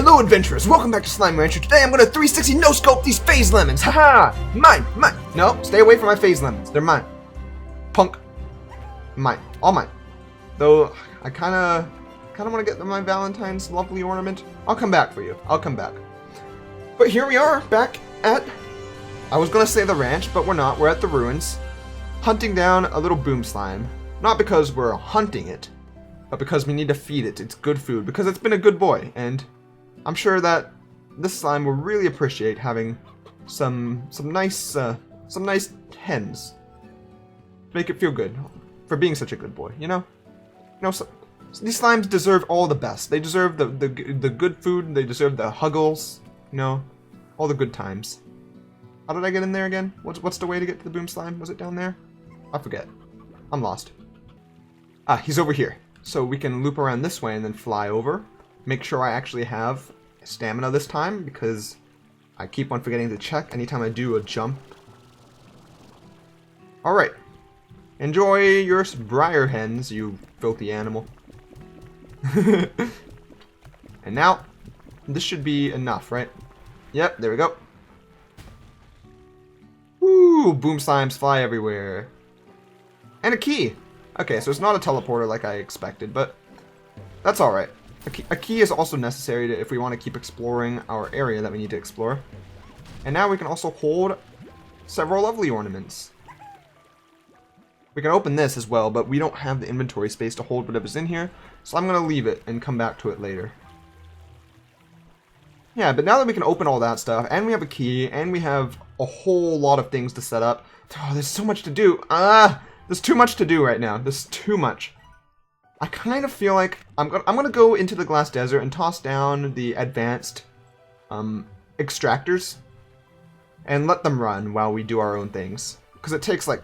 Hello adventurers, welcome back to Slime Rancher. Today I'm gonna 360 no-scope these phase lemons. Haha! Mine! No, stay away from my phase lemons. They're mine. Punk. Mine. All mine. Though, I kinda wanna get my Valentine's lovely ornament. I'll come back for you. I'll come back. But here we are, back at, I was gonna say the ranch, but we're not. We're at the ruins, hunting down a little boom slime. Not because we're hunting it, but because we need to feed it. It's good food, because it's been a good boy, and I'm sure that this slime will really appreciate having some nice hens. Make it feel good for being such a good boy, you know? So these slimes deserve all the best. They deserve the good food. They deserve the huggles, you know, all the good times. How did I get in there again? What's the way to get to the boom slime? Was it down there? I forget. I'm lost. Ah, he's over here. So we can loop around this way and then fly over. Make sure I actually have stamina this time, because I keep on forgetting to check anytime I do a jump. Alright. Enjoy your briar hens, you filthy animal. And now, this should be enough, right? Yep, there we go. Woo! Boom slimes fly everywhere. And a key! Okay, so it's not a teleporter like I expected, but that's alright. A key is also necessary if we want to keep exploring our area that we need to explore. And now we can also hold several lovely ornaments. We can open this as well, but we don't have the inventory space to hold whatever's in here, so I'm going to leave it and come back to it later. Yeah, but now that we can open all that stuff, and we have a key, and we have a whole lot of things to set up. Oh, there's so much to do. There's too much to do right now. There's too much. I kind of feel like I'm gonna go into the glass desert and toss down the advanced extractors and let them run while we do our own things, because it takes like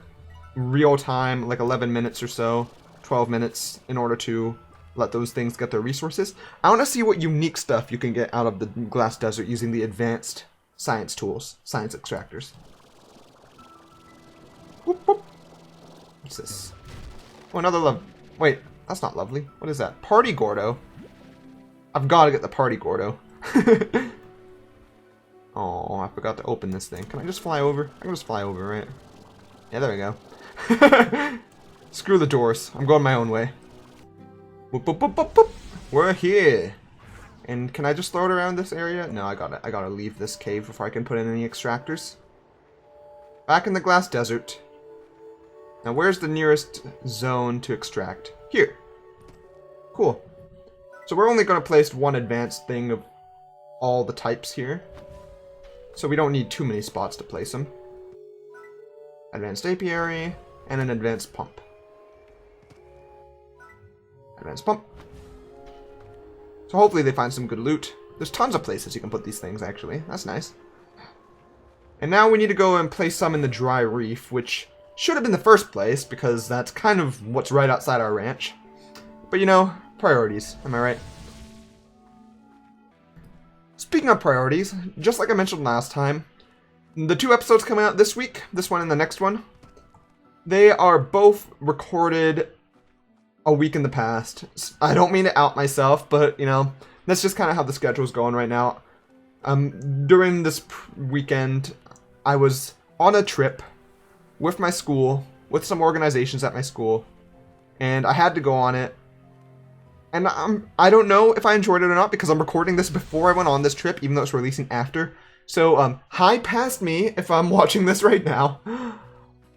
real time, like 11 minutes or so, 12 minutes in order to let those things get their resources. I want to see what unique stuff you can get out of the glass desert using the advanced science tools, science extractors. Whoop, whoop. What's this? Oh, another love. Wait. That's not lovely. What is that? Party Gordo? I've got to get the Party Gordo. Oh, I forgot to open this thing. Can I just fly over? I can just fly over, right? Yeah, there we go. Screw the doors. I'm going my own way. Boop, boop, boop, boop, boop. We're here. And can I just throw it around this area? No, I gotta leave this cave before I can put in any extractors. Back in the glass desert. Now, where's the nearest zone to extract? Here. Cool. So we're only going to place one advanced thing of all the types here. So we don't need too many spots to place them. Advanced apiary and an advanced pump. Advanced pump. So hopefully they find some good loot. There's tons of places you can put these things, actually. That's nice. And now we need to go and place some in the dry reef, which should have been the first place, because that's kind of what's right outside our ranch. But you know, priorities, am I right? Speaking of priorities, just like I mentioned last time, the 2 episodes coming out this week, this one and the next one, they are both recorded a week in the past. I don't mean to out myself, but you know, that's just kind of how the schedule's going right now. During this weekend, I was on a trip with my school, with some organizations at my school, and I had to go on it. And I don't know if I enjoyed it or not, because I'm recording this before I went on this trip, even though it's releasing after. So, hi past me, if I'm watching this right now.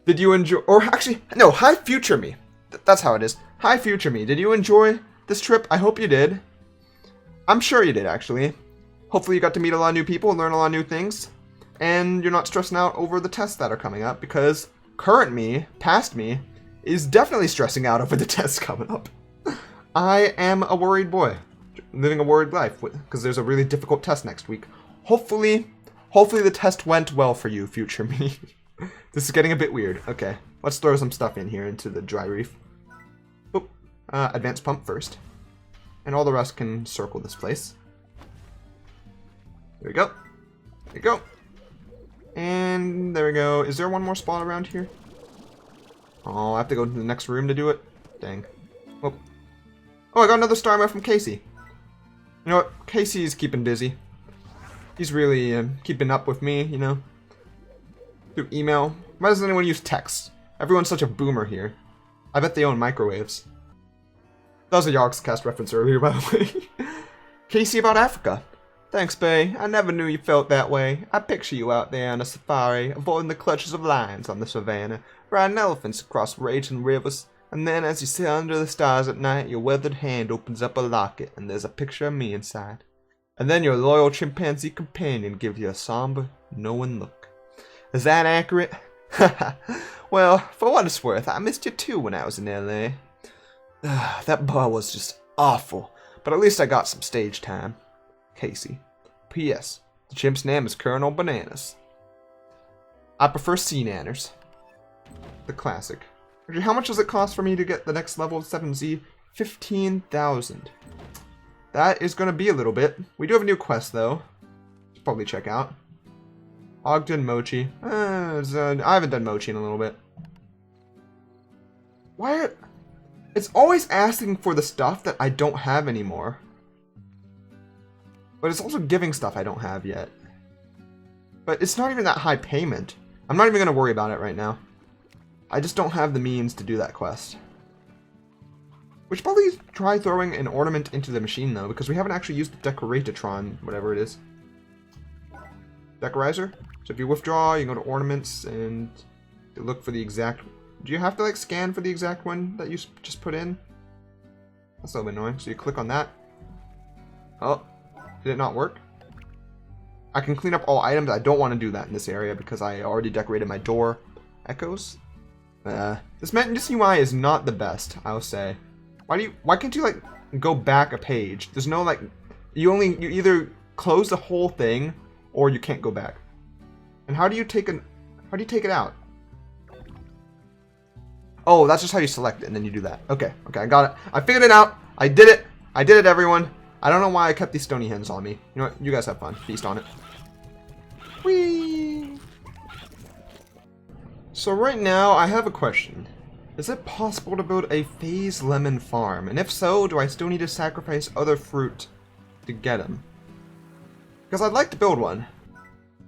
Did you enjoy, or actually, no, hi future me. That's how it is. Hi future me. Did you enjoy this trip? I hope you did. I'm sure you did, actually. Hopefully you got to meet a lot of new people and learn a lot of new things. And you're not stressing out over the tests that are coming up, because current me, past me, is definitely stressing out over the tests coming up. I am a worried boy, living a worried life, because there's a really difficult test next week. Hopefully the test went well for you, future me. This is getting a bit weird. Okay, let's throw some stuff in here into the dry reef. Oop, advanced pump first. And all the rest can circle this place. There we go. There we go. And there we go. Is there one more spot around here? Oh, I have to go to the next room to do it? Dang. Oh, I got another star map from Casey. You know what? Casey's keeping busy. He's really keeping up with me, you know. Through email. Why doesn't anyone use text? Everyone's such a boomer here. I bet they own microwaves. That was a Yogscast reference earlier, by the way. Casey about Africa. Thanks, Bay. I never knew you felt that way. I picture you out there on a safari, avoiding the clutches of lions on the savannah, riding elephants across raging rivers, and then as you sit under the stars at night, your weathered hand opens up a locket, and there's a picture of me inside. And then your loyal chimpanzee companion gives you a somber, knowing look. Is that accurate? Well, for what it's worth, I missed you too when I was in LA. That bar was just awful, but at least I got some stage time. Casey. P.S. The chimp's name is Colonel Bananas. I prefer sea nanners. The classic. Actually, how much does it cost for me to get the next level of 7Z? 15,000. That is going to be a little bit. We do have a new quest, though. Should probably check out. Ogden Mochi. I haven't done Mochi in a little bit. Why are... It's always asking for the stuff that I don't have anymore. But it's also giving stuff I don't have yet. But it's not even that high payment. I'm not even going to worry about it right now. I just don't have the means to do that quest. We should probably try throwing an ornament into the machine, though, because we haven't actually used the Decoratatron, whatever it is. Decorizer? So if you withdraw, you go to ornaments, and you look for the exact... Do you have to, like, scan for the exact one that you just put in? That's a little bit annoying. So you click on that. Oh, did it not work? I can clean up all items. I don't want to do that in this area because I already decorated my door. Echoes? This UI is not the best, I'll say. Why can't you, like, go back a page? There's no, like, you either close the whole thing or you can't go back. And how do you take it out? Oh, that's just how you select it, and then you do that. Okay, I got it. I figured it out. I did it, everyone. I don't know why I kept these stony hens on me. You know what? You guys have fun. Feast on it. Whee! So right now, I have a question. Is it possible to build a phase lemon farm? And if so, do I still need to sacrifice other fruit to get them? Because I'd like to build one.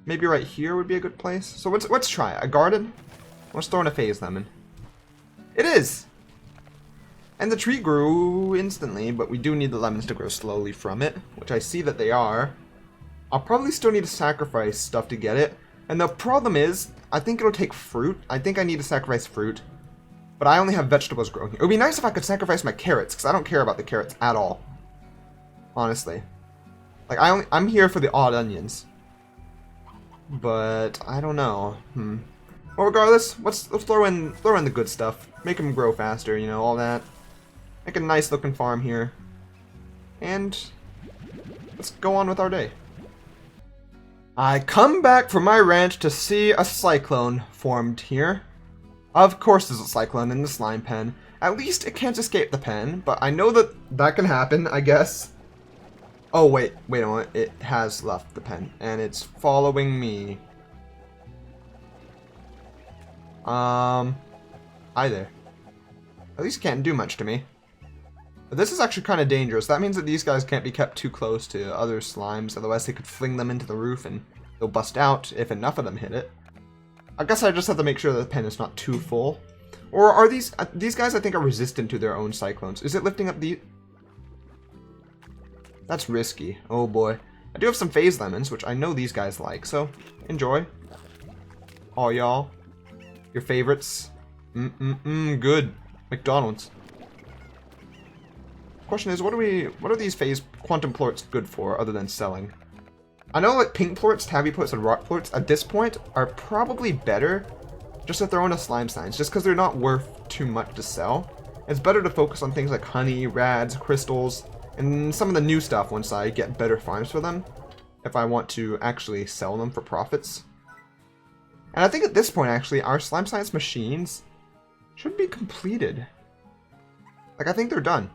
Maybe right here would be a good place. So let's try it. A garden? Let's throw in a phase lemon. It is! And the tree grew instantly, but we do need the lemons to grow slowly from it, which I see that they are. I'll probably still need to sacrifice stuff to get it. And the problem is, I think it'll take fruit. I think I need to sacrifice fruit. But I only have vegetables growing here. It would be nice if I could sacrifice my carrots, because I don't care about the carrots at all. Honestly. Like, I'm here for the odd onions. But, I don't know. Well, regardless, let's throw in the good stuff. Make them grow faster, you know, all that. Make a nice looking farm here. And let's go on with our day. I come back from my ranch to see a cyclone formed here. Of course there's a cyclone in the slime pen. At least it can't escape the pen, but I know that can happen, I guess. Oh, wait a moment. It has left the pen, and it's following me. Hi there. At least it can't do much to me. But this is actually kind of dangerous. That means that these guys can't be kept too close to other slimes, otherwise they could fling them into the roof and they'll bust out if enough of them hit it. I guess I just have to make sure that the pen is not too full. Or are these guys I think are resistant to their own cyclones. Is it lifting up the... That's risky. Oh boy. I do have some phase lemons, which I know these guys like, so enjoy. All y'all. Your favorites. Good. McDonald's. Question is, what are these phase quantum plorts good for other than selling? I know like pink plorts, tabby plorts, and rock plorts at this point are probably better just to throw into slime signs, just because they're not worth too much to sell. It's better to focus on things like honey, rads, crystals, and some of the new stuff once I get better farms for them, if I want to actually sell them for profits. And I think at this point, actually, our slime science machines should be completed. Like, I think they're done.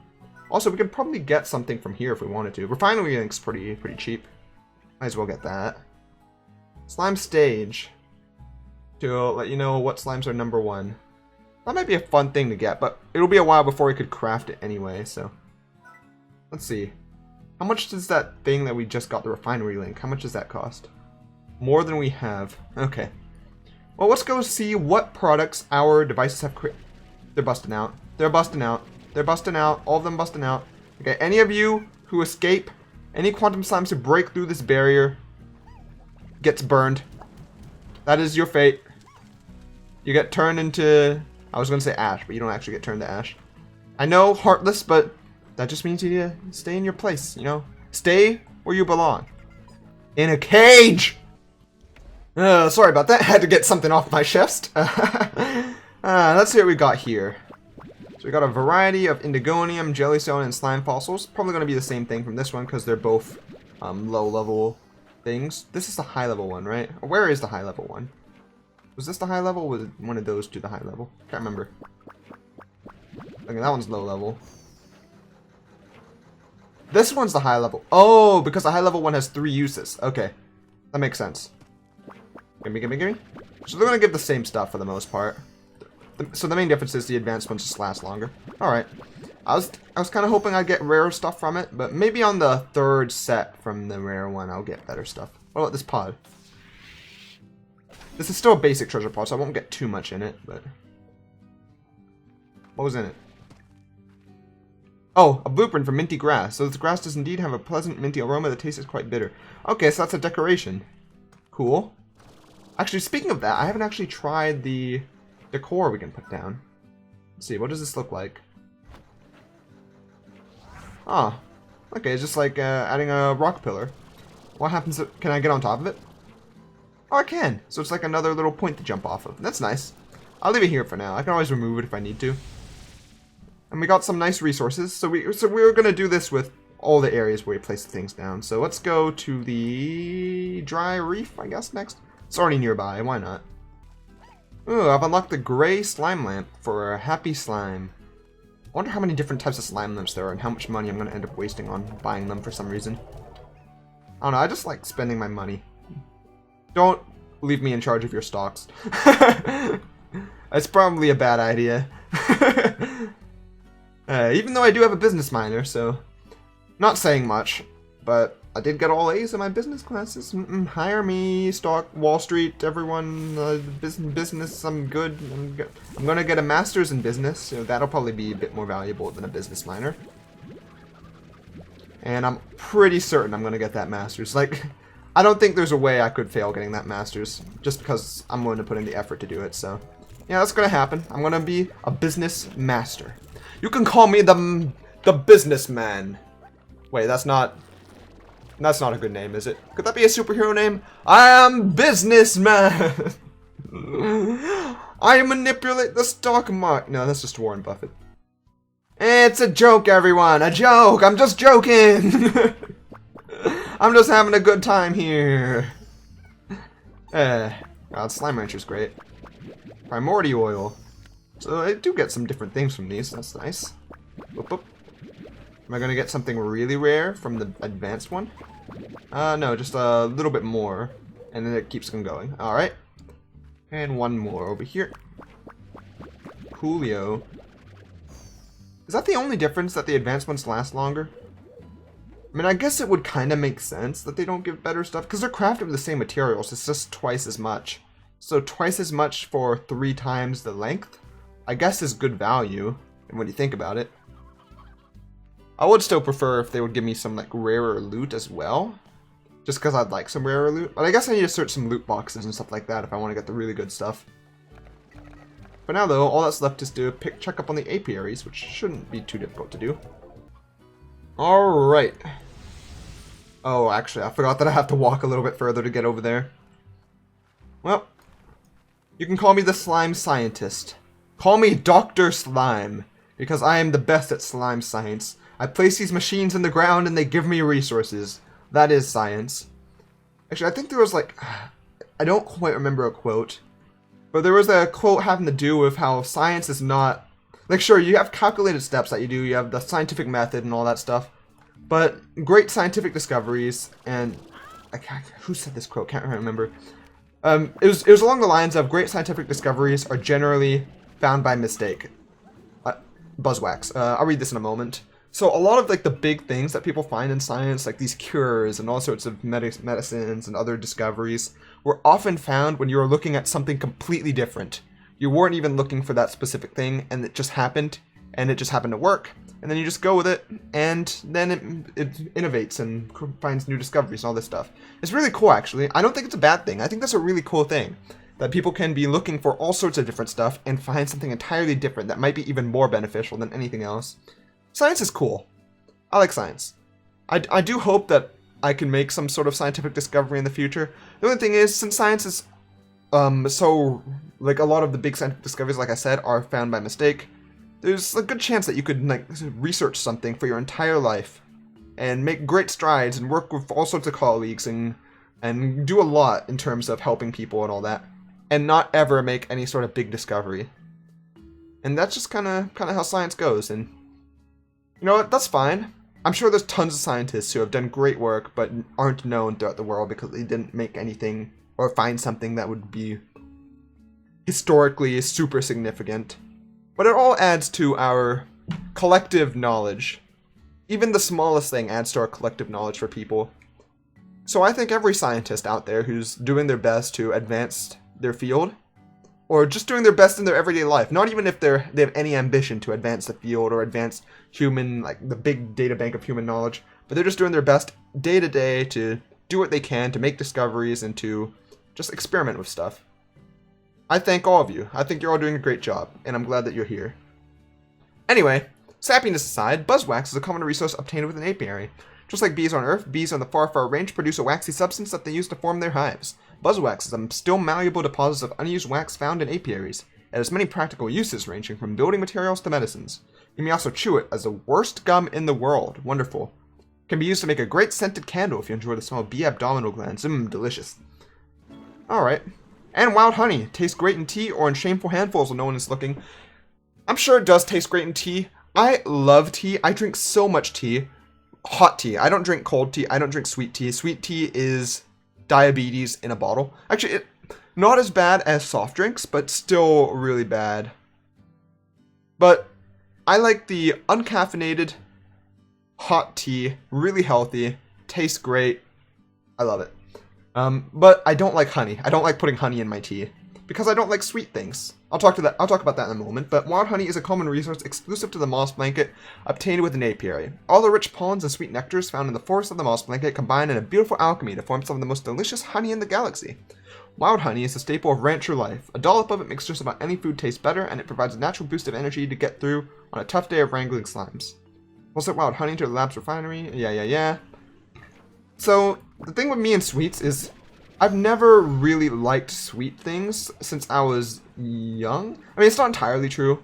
Also, we could probably get something from here if we wanted to. Refinery Link's pretty cheap. Might as well get that. Slime stage. To let you know what slimes are number 1. That might be a fun thing to get, but it'll be a while before we could craft it anyway, so. Let's see. How much does that thing that we just got, the refinery link, how much does that cost? More than we have. Okay. Well, let's go see what products our devices have created. They're busting out. They're busting out. They're busting out. All of them busting out. Okay, any of you who escape, any quantum slimes who break through this barrier, gets burned. That is your fate. You get turned into... I was going to say ash, but you don't actually get turned to ash. I know, heartless, but that just means you stay in your place, you know? Stay where you belong. In a cage! Sorry about that. I had to get something off my chest. Let's see what we got here. So we got a variety of indigonium, jellystone, and slime fossils. Probably going to be the same thing from this one because they're both low-level things. This is the high-level one, right? Where is the high-level one? Was this the high level? Or was one of those two the high level? Can't remember. Okay, that one's low level. This one's the high level. Oh, because the high level one has 3 uses. Okay, that makes sense. Gimme, gimme, gimme. So they're gonna give the same stuff for the most part. So the main difference is the advanced ones just last longer. All right. I was kind of hoping I'd get rare stuff from it, but maybe on the 3rd set from the rare one I'll get better stuff. What about this pod? This is still a basic treasure pod, so I won't get too much in it, but... What was in it? Oh, a blueprint for minty grass. So this grass does indeed have a pleasant minty aroma that tastes quite bitter. Okay, so that's a decoration. Cool. Actually, speaking of that, I haven't actually tried the decor we can put down. Let's see, what does this look like? Ah, okay, it's just like adding a rock pillar. What happens if... Can I get on top of it? Oh, I can. So it's like another little point to jump off of. That's nice. I'll leave it here for now. I can always remove it if I need to. And we got some nice resources. So we're going to do this with all the areas where we place the things down. So let's go to the dry reef, I guess, next. It's already nearby. Why not? Ooh, I've unlocked the gray slime lamp for a happy slime. I wonder how many different types of slime lamps there are and how much money I'm going to end up wasting on buying them for some reason. I don't know. I just like spending my money. Don't leave me in charge of your stocks. That's probably a bad idea. Even though I do have a business minor, so... Not saying much, but I did get all A's in my business classes. Hire me, stock, Wall Street, everyone, business, I'm good. I'm gonna get a master's in business, so that'll probably be a bit more valuable than a business minor. And I'm pretty certain I'm gonna get that master's. Like... I don't think there's a way I could fail getting that master's, just because I'm willing to put in the effort to do it, so... Yeah, that's gonna happen. I'm gonna be a business master. You can call me the businessman. Wait, that's not a good name, is it? Could that be a superhero name? I am businessman! I manipulate the stock market. No, that's just Warren Buffett. It's a joke, everyone! A joke! I'm just joking! I'm just having a good time here. God, Slime Rancher's great. Primordial oil. So I do get some different things from these. That's nice. Boop, boop. Am I gonna get something really rare from the advanced one? No, just a little bit more. And then it keeps them going. Alright. And one more over here. Coolio. Is that the only difference, that the advanced ones last longer? I mean, I guess it would kind of make sense that they don't give better stuff, because they're crafted with the same materials, it's just twice as much. So twice as much for 3 times the length, I guess is good value, when you think about it. I would still prefer if they would give me some, like, rarer loot as well, just because I'd like some rarer loot. But I guess I need to search some loot boxes and stuff like that if I want to get the really good stuff. For now, though, all that's left is to check up on the apiaries, which shouldn't be too difficult to do. Alright. Oh, actually, I forgot that I have to walk a little bit further to get over there. Well, you can call me the Slime Scientist. Call me Dr. Slime, because I am the best at slime science. I place these machines in the ground and they give me resources. That is science. Actually, I think there was like... I don't quite remember a quote. But there was a quote having to do with how science is not... Like, sure, you have calculated steps that you do, you have the scientific method and all that stuff, but great scientific discoveries, and... who said this quote? Can't remember. It was along the lines of, great scientific discoveries are generally found by mistake. Buzzwax. I'll read this in a moment. So a lot of like the big things that people find in science, like these cures and all sorts of medicines and other discoveries, were often found when you were looking at something completely different. You weren't even looking for that specific thing, and it just happened, to work, and then you just go with it, and then it innovates and finds new discoveries and all this stuff. It's really cool, actually. I don't think it's a bad thing. I think that's a really cool thing, that people can be looking for all sorts of different stuff and find something entirely different that might be even more beneficial than anything else. Science is cool. I like science. I do hope that I can make some sort of scientific discovery in the future. The only thing is, since science is so, like, a lot of the big scientific discoveries, like I said, are found by mistake, there's a good chance that you could, like, research something for your entire life and make great strides and work with all sorts of colleagues and do a lot in terms of helping people and all that, and not ever make any sort of big discovery. And that's just kind of how science goes, and you know what, that's fine. I'm sure there's tons of scientists who have done great work but aren't known throughout the world because they didn't make anything or find something that would be historically super significant. But it all adds to our collective knowledge. Even the smallest thing adds to our collective knowledge for people. So I think every scientist out there who's doing their best to advance their field, or just doing their best in their everyday life, not even if they have any ambition to advance the field or advance human, like the big data bank of human knowledge, but they're just doing their best day to day to do what they can to make discoveries and to just experiment with stuff. I thank all of you. I think you're all doing a great job, and I'm glad that you're here. Anyway, sappiness aside, buzzwax is a common resource obtained with an apiary. Just like bees on Earth, bees on the far, far range produce a waxy substance that they use to form their hives. Buzzwax is a still malleable deposit of unused wax found in apiaries. It has many practical uses ranging from building materials to medicines. You may also chew it as the worst gum in the world. Wonderful. It can be used to make a great scented candle if you enjoy the smell of bee abdominal glands. Delicious. Alright. And wild honey. Tastes great in tea or in shameful handfuls when no one is looking. I'm sure it does taste great in tea. I love tea. I drink so much tea. Hot tea. I don't drink cold tea. I don't drink sweet tea. Sweet tea is diabetes in a bottle. Actually, not as bad as soft drinks, but still really bad. But I like the uncaffeinated hot tea, really healthy, tastes great. I love it. But I don't like honey. I don't like putting honey in my tea because I don't like sweet things. I'll talk about that in a moment, but wild honey is a common resource exclusive to the moss blanket obtained with an apiary. All the rich pollens and sweet nectars found in the forest of the moss blanket combine in a beautiful alchemy to form some of the most delicious honey in the galaxy. Wild honey is a staple of rancher life. A dollop of it makes just about any food taste better, and it provides a natural boost of energy to get through on a tough day of wrangling slimes. We'll set wild honey to the lab's refinery. Yeah. So, the thing with me and sweets is I've never really liked sweet things since I was young. I mean, it's not entirely true.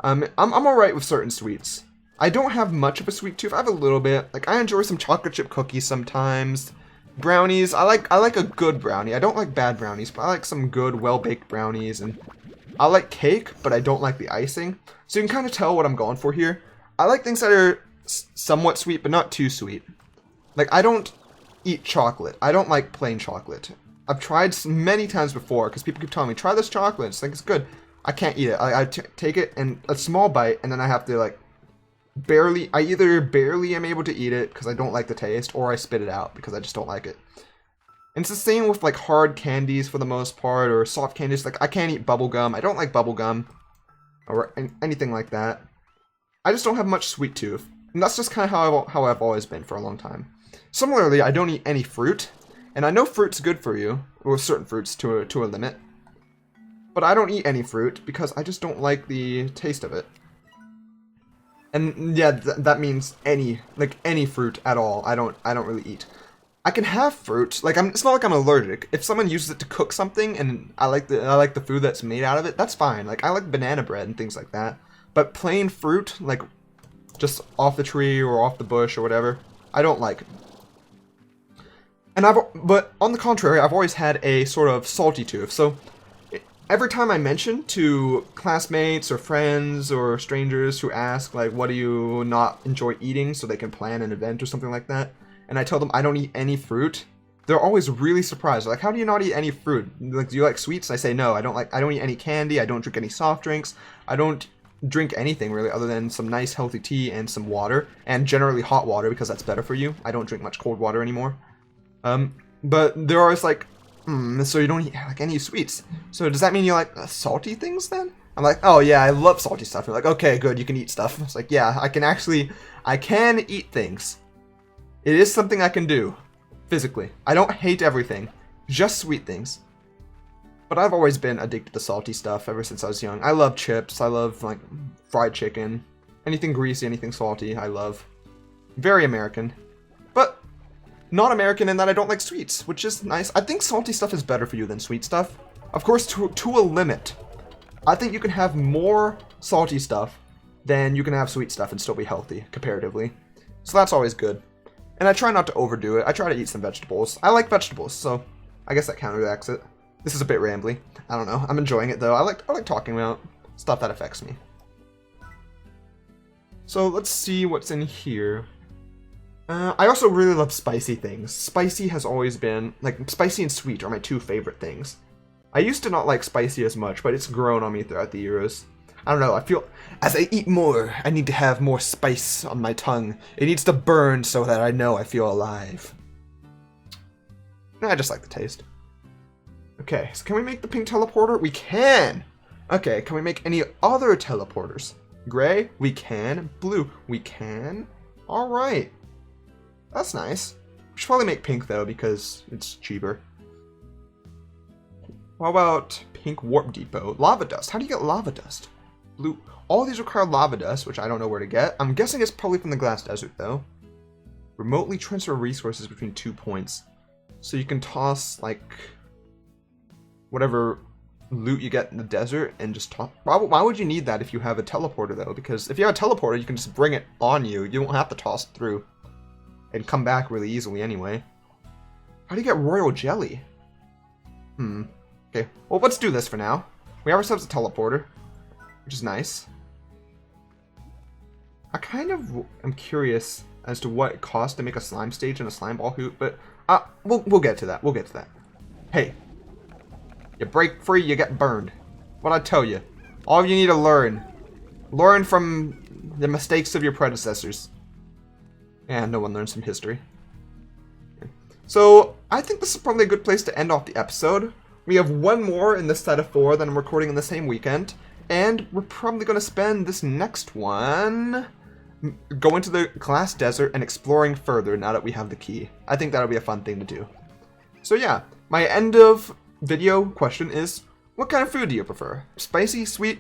I'm alright with certain sweets. I don't have much of a sweet tooth. I have a little bit. Like, I enjoy some chocolate chip cookies sometimes. Brownies. I like a good brownie. I don't like bad brownies, but I like some good, well-baked brownies. And I like cake, but I don't like the icing. So you can kind of tell what I'm going for here. I like things that are somewhat sweet, but not too sweet. Like, I don't eat chocolate. I don't like plain chocolate. I've tried many times before because people keep telling me, try this chocolate. It's like, it's good. I can't eat it. I take it and a small bite, and then I have to, like, I either barely am able to eat it because I don't like the taste, or I spit it out because I just don't like it. And it's the same with, like, hard candies for the most part, or soft candies. Like, I can't eat bubble gum. I don't like bubble gum or anything like that. I just don't have much sweet tooth. And that's just kind of how I've always been for a long time. Similarly, I don't eat any fruit. And I know fruit's good for you, or certain fruits to a limit. But I don't eat any fruit because I just don't like the taste of it. And yeah, that means any fruit at all. I don't really eat. I can have fruit. Like, it's not like I'm allergic. If someone uses it to cook something and I like the food that's made out of it, that's fine. Like, I like banana bread and things like that. But plain fruit, like just off the tree or off the bush or whatever, I don't like. But on the contrary, I've always had a sort of salty tooth. So every time I mention to classmates or friends or strangers who ask, like, what do you not enjoy eating so they can plan an event or something like that, and I tell them I don't eat any fruit, they're always really surprised. They're like, how do you not eat any fruit? Like, do you like sweets? I say no, I don't eat any candy, I don't drink any soft drinks, I don't drink anything really other than some nice healthy tea and some water, and generally hot water because that's better for you. I don't drink much cold water anymore. But they're always like, so you don't eat like any sweets. So does that mean you like salty things then? I'm like, oh yeah, I love salty stuff. They're like, okay, good, you can eat stuff. It's like, yeah, I can eat things. It is something I can do physically. I don't hate everything, just sweet things. But I've always been addicted to salty stuff ever since I was young. I love chips. I love like fried chicken. Anything greasy, anything salty, I love. Very American. But not American in that I don't like sweets, which is nice. I think salty stuff is better for you than sweet stuff. Of course, to a limit. I think you can have more salty stuff than you can have sweet stuff and still be healthy, comparatively. So that's always good. And I try not to overdo it. I try to eat some vegetables. I like vegetables, so I guess that counteracts it. This is a bit rambly. I don't know. I'm enjoying it though. I like talking about stuff that affects me. So let's see what's in here. I also really love spicy things. Spicy has always been, like, spicy and sweet are my two favorite things. I used to not like spicy as much, but it's grown on me throughout the years. I don't know, I feel as I eat more, I need to have more spice on my tongue. It needs to burn so that I know I feel alive. I just like the taste. Okay, so can we make the pink teleporter? We can! Okay, can we make any other teleporters? Gray? We can. Blue? We can. Alright. That's nice. We should probably make pink though, because it's cheaper. How about pink warp depot? Lava dust. How do you get lava dust? Blue. All these require lava dust, which I don't know where to get. I'm guessing it's probably from the glass desert though. Remotely transfer resources between 2 points. So you can toss like whatever loot you get in the desert and just toss. Why would you need that if you have a teleporter though? Because if you have a teleporter, you can just bring it on you. You don't have to toss it through and come back really easily anyway. How do you get royal jelly? Okay, well, let's do this for now. We have ourselves a teleporter, which is nice. I kind of am curious as to what it costs to make a slime stage and a slime ball hoop, but we'll get to that. We'll get to that. Hey, you break free, you get burned. What I tell you, all you need to learn from the mistakes of your predecessors. And no one learns from history. So I think this is probably a good place to end off the episode. We have one more in this set of 4 that I'm recording in the same weekend, and we're probably going to spend this next one going to the glass desert and exploring further now that we have the key. I think that'll be a fun thing to do. So yeah, my end of video question is, what kind of food do you prefer? Spicy, sweet?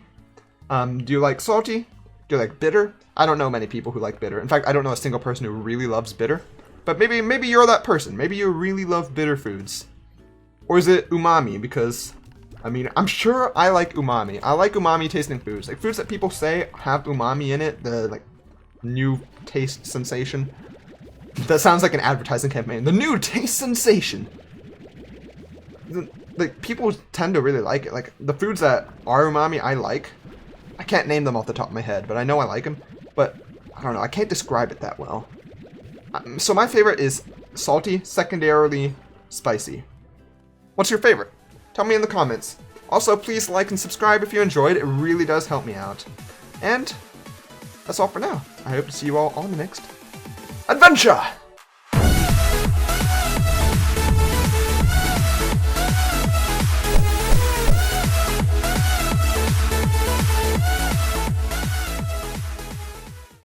Do you like salty? Do you like bitter? I don't know many people who like bitter. In fact, I don't know a single person who really loves bitter. But maybe you're that person. Maybe you really love bitter foods. Or is it umami? Because, I mean, I'm sure I like umami. I like umami tasting foods. Like, foods that people say have umami in it. The, like, new taste sensation. That sounds like an advertising campaign. The new taste sensation. Like, people tend to really like it. Like, the foods that are umami, I like. I can't name them off the top of my head, but I know I like them. But, I don't know, I can't describe it that well. So my favorite is salty, secondarily spicy. What's your favorite? Tell me in the comments. Also, please like and subscribe if you enjoyed. It really does help me out. And that's all for now. I hope to see you all on the next adventure!